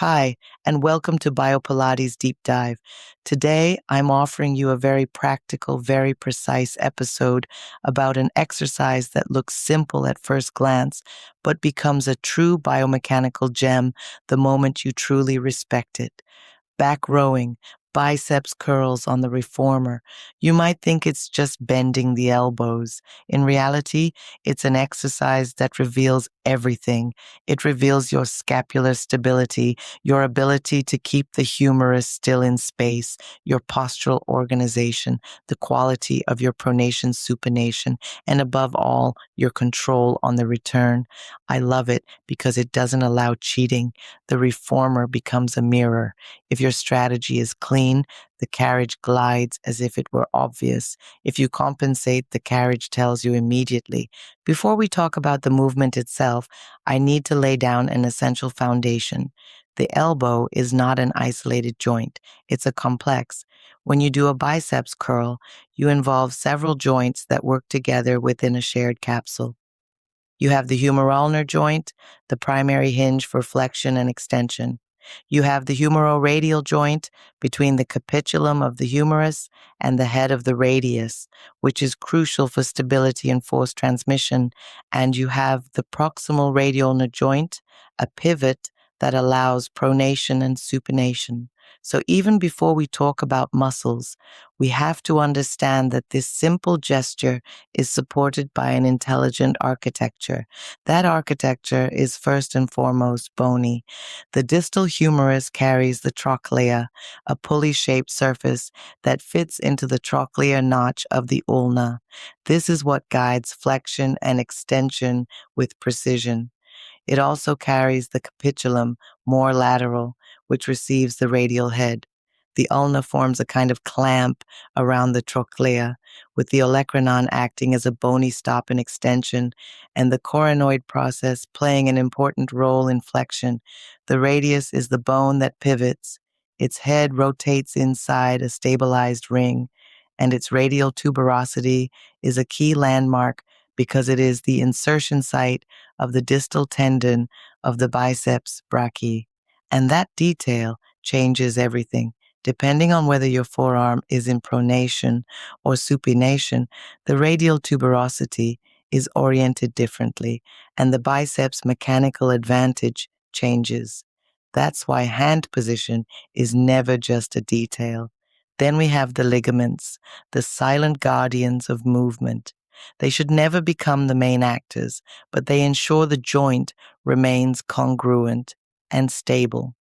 Hi, and welcome to Biopilates Deep Dive. Today, I'm offering you a very practical, very precise episode about an exercise that looks simple at first glance, but becomes a true biomechanical gem the moment you truly respect it. Back rowing, biceps curls on the reformer. You might think it's just bending the elbows. In reality, it's an exercise that reveals everything. It reveals your scapular stability, your ability to keep the humerus still in space, your postural organization, the quality of your pronation supination, and above all, your control on the return. I love it because it doesn't allow cheating. The reformer becomes a mirror. If your strategy is clean, the carriage glides as if it were obvious. If you compensate, the carriage tells you immediately. Before we talk about the movement itself, I need to lay down an essential foundation. The elbow is not an isolated joint. It's a complex. When you do a biceps curl, you involve several joints that work together within a shared capsule. You have the humerulnar joint, the primary hinge for flexion and extension. You have the humeroradial joint between the capitulum of the humerus and the head of the radius, which is crucial for stability and force transmission. And you have the proximal radial joint, a pivot that allows pronation and supination. So even before we talk about muscles, we have to understand that this simple gesture is supported by an intelligent architecture. That architecture is first and foremost bony. The distal humerus carries the trochlea, a pulley-shaped surface that fits into the trochlear notch of the ulna. This is what guides flexion and extension with precision. It also carries the capitulum, more lateral, which receives the radial head. The ulna forms a kind of clamp around the trochlea, with the olecranon acting as a bony stop in extension, and the coronoid process playing an important role in flexion. The radius is the bone that pivots. Its head rotates inside a stabilized ring, and its radial tuberosity is a key landmark because it is the insertion site of the distal tendon of the biceps brachii. And that detail changes everything. Depending on whether your forearm is in pronation or supination, the radial tuberosity is oriented differently, and the biceps mechanical advantage changes. That's why hand position is never just a detail. Then we have the ligaments, the silent guardians of movement. They should never become the main actors, but they ensure the joint remains congruent and stable.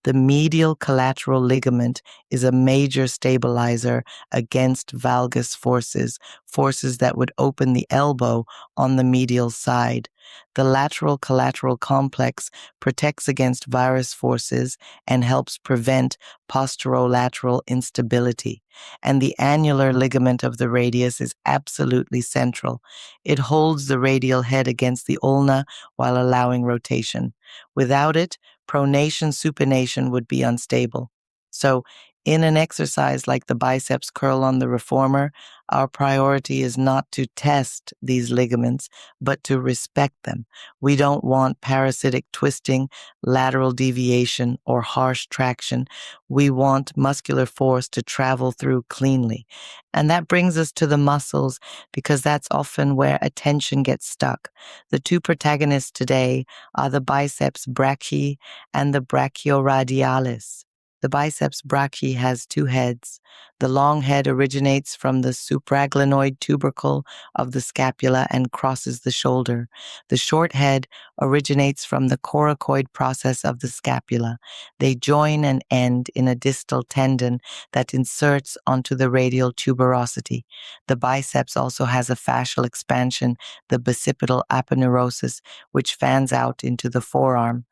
The medial collateral ligament is a major stabilizer against valgus forces, forces that would open the elbow on the medial side. The lateral collateral complex protects against varus forces and helps prevent posterolateral instability. And the annular ligament of the radius is absolutely central. It holds the radial head against the ulna while allowing rotation. Without it, pronation supination would be unstable. So, in an exercise like the biceps curl on the reformer, our priority is not to test these ligaments, but to respect them. We don't want parasitic twisting, lateral deviation, or harsh traction. We want muscular force to travel through cleanly. And that brings us to the muscles, because that's often where attention gets stuck. The two protagonists today are the biceps brachii and the brachioradialis. The biceps brachii has two heads. The long head originates from the supraglenoid tubercle of the scapula and crosses the shoulder. The short head originates from the coracoid process of the scapula. They join and end in a distal tendon that inserts onto the radial tuberosity. The biceps also has a fascial expansion, the bicipital aponeurosis, which fans out into the forearm.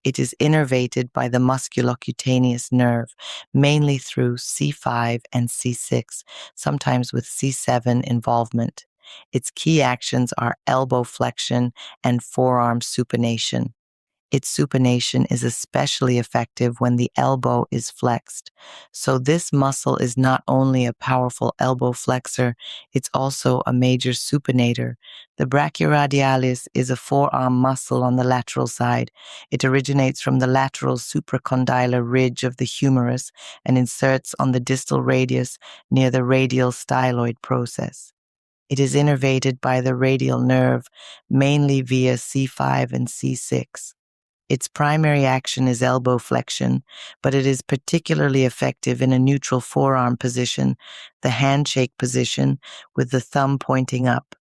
It is innervated by the musculocutaneous nerve, mainly through C5 and C6, sometimes with C7 involvement. Its key actions are elbow flexion and forearm supination. Its supination is especially effective when the elbow is flexed. So this muscle is not only a powerful elbow flexor, it's also a major supinator. The brachioradialis is a forearm muscle on the lateral side. It originates from the lateral supracondylar ridge of the humerus and inserts on the distal radius near the radial styloid process. It is innervated by the radial nerve, mainly via C5 and C6. Its primary action is elbow flexion, but it is particularly effective in a neutral forearm position, the handshake position, with the thumb pointing up.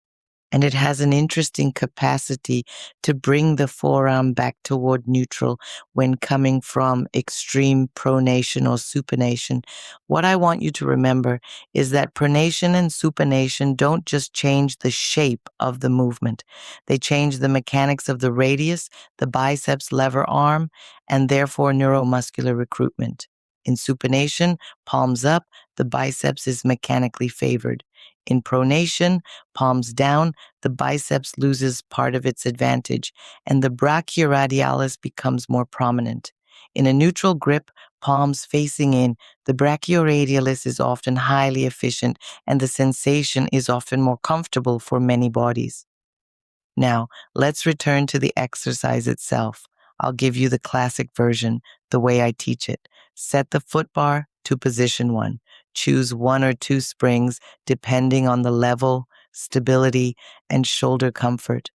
And it has an interesting capacity to bring the forearm back toward neutral when coming from extreme pronation or supination. What I want you to remember is that pronation and supination don't just change the shape of the movement. They change the mechanics of the radius, the biceps lever arm, and therefore neuromuscular recruitment. In supination, palms up, the biceps is mechanically favored. In pronation, palms down, the biceps loses part of its advantage, and the brachioradialis becomes more prominent. In a neutral grip, palms facing in, the brachioradialis is often highly efficient, and the sensation is often more comfortable for many bodies. Now, let's return to the exercise itself. I'll give you the classic version, the way I teach it. Set the foot bar to position 1. Choose 1 or 2 springs depending on the level, stability, and shoulder comfort.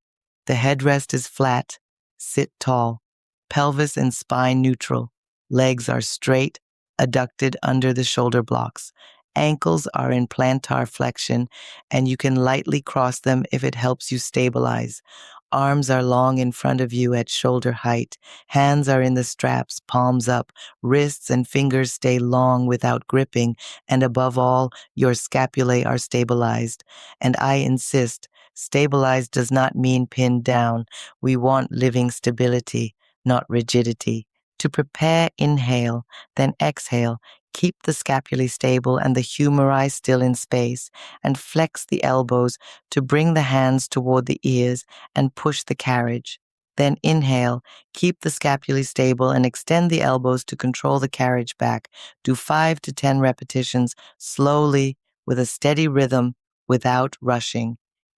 The headrest is flat. Sit tall. Pelvis and spine neutral. Legs are straight, adducted under the shoulder blocks. Ankles are in plantar flexion, and you can lightly cross them if it helps you stabilize. Arms are long in front of you at shoulder height. Hands are in the straps, palms up. Wrists and fingers stay long without gripping, and above all, your scapulae are stabilized. And I insist, stabilized does not mean pinned down. We want living stability, not rigidity. To prepare, inhale, then exhale. Keep the scapulae stable and the humeri still in space, and flex the elbows to bring the hands toward the ears and push the carriage. Then inhale, keep the scapulae stable and extend the elbows to control the carriage back. Do 5 to 10 repetitions slowly with a steady rhythm without rushing.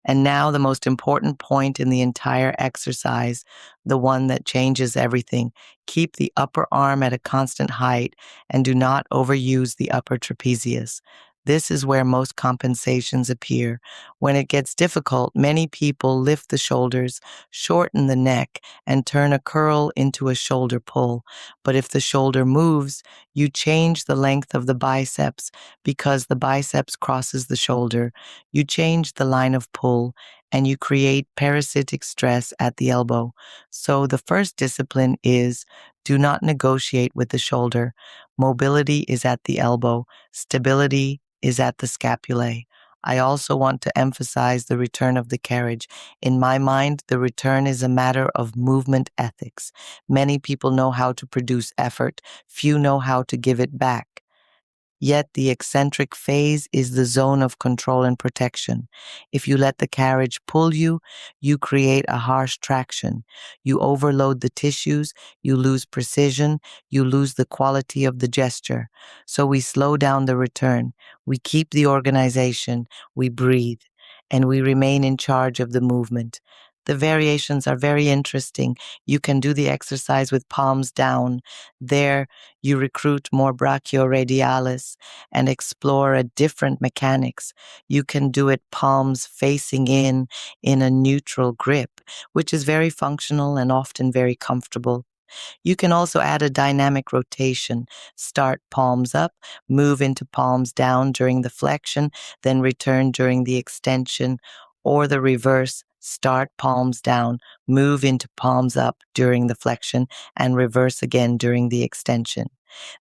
And now the most important point in the entire exercise, the one that changes everything. Keep the upper arm at a constant height and do not overuse the upper trapezius. This is where most compensations appear. When it gets difficult, many people lift the shoulders, shorten the neck, and turn a curl into a shoulder pull. But if the shoulder moves, you change the length of the biceps because the biceps crosses the shoulder. You change the line of pull, and you create parasitic stress at the elbow. So the first discipline is do not negotiate with the shoulder. Mobility is at the elbow. Stability is at the scapulae. I also want to emphasize the return of the carriage. In my mind, the return is a matter of movement ethics. Many people know how to produce effort. Few know how to give it back. Yet the eccentric phase is the zone of control and protection. If you let the carriage pull you, you create a harsh traction. You overload the tissues, you lose precision, you lose the quality of the gesture. So we slow down the return, we keep the organization, we breathe, and we remain in charge of the movement. The variations are very interesting. You can do the exercise with palms down. There, you recruit more brachioradialis and explore a different mechanics. You can do it palms facing in a neutral grip, which is very functional and often very comfortable. You can also add a dynamic rotation. Start palms up, move into palms down during the flexion, then return during the extension, or the reverse. Start palms down, move into palms up during the flexion, and reverse again during the extension.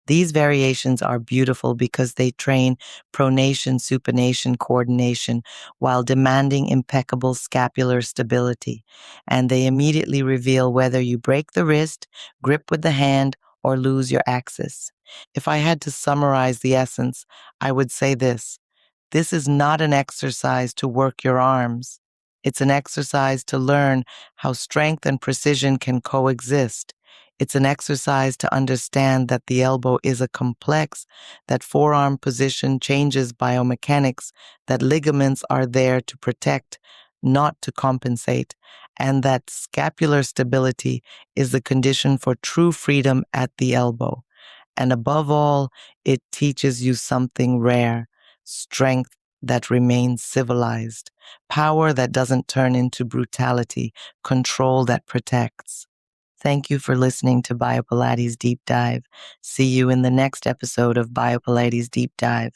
These variations are beautiful because they train pronation, supination coordination while demanding impeccable scapular stability. And they immediately reveal whether you break the wrist, grip with the hand, or lose your axis. If I had to summarize the essence, I would say this. This is not an exercise to work your arms. It's an exercise to learn how strength and precision can coexist. It's an exercise to understand that the elbow is a complex, that forearm position changes biomechanics, that ligaments are there to protect, not to compensate, and that scapular stability is the condition for true freedom at the elbow. And above all, it teaches you something rare: strength that remains civilized, power that doesn't turn into brutality, control that protects. Thank you for listening to Biopilates Deep Dive. See you in the next episode of Biopilates Deep Dive.